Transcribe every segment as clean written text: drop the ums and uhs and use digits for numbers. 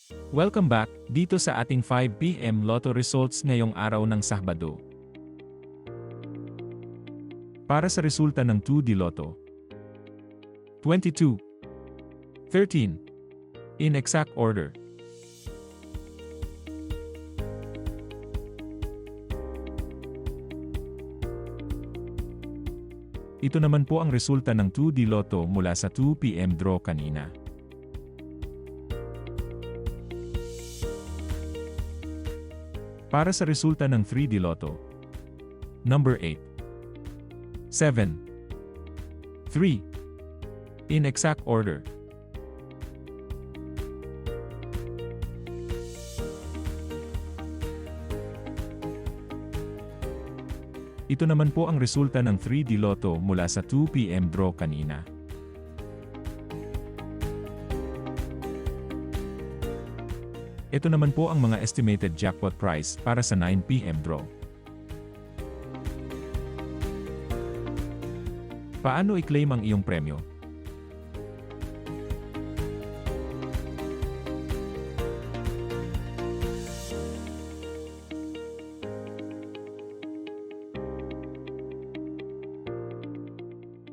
Welcome back, dito sa ating 5 PM Lotto results ngayong araw ng Sabado. Para sa resulta ng 2D Lotto. 22, 13. In exact order. Ito naman po ang resulta ng 2D Lotto mula sa 2 PM draw kanina. Para sa resulta ng 3D Lotto. Number 8, 7, 3. In exact order. Ito naman po ang resulta ng 3D Lotto mula sa 2 PM draw kanina. Ito naman po ang mga estimated jackpot price para sa 9 PM draw. Paano i-claim ang iyong premyo?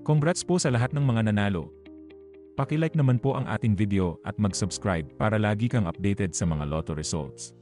Congrats po sa lahat ng mga nanalo. Paki-like naman po ang ating video at mag-subscribe para lagi kang updated sa mga lotto results.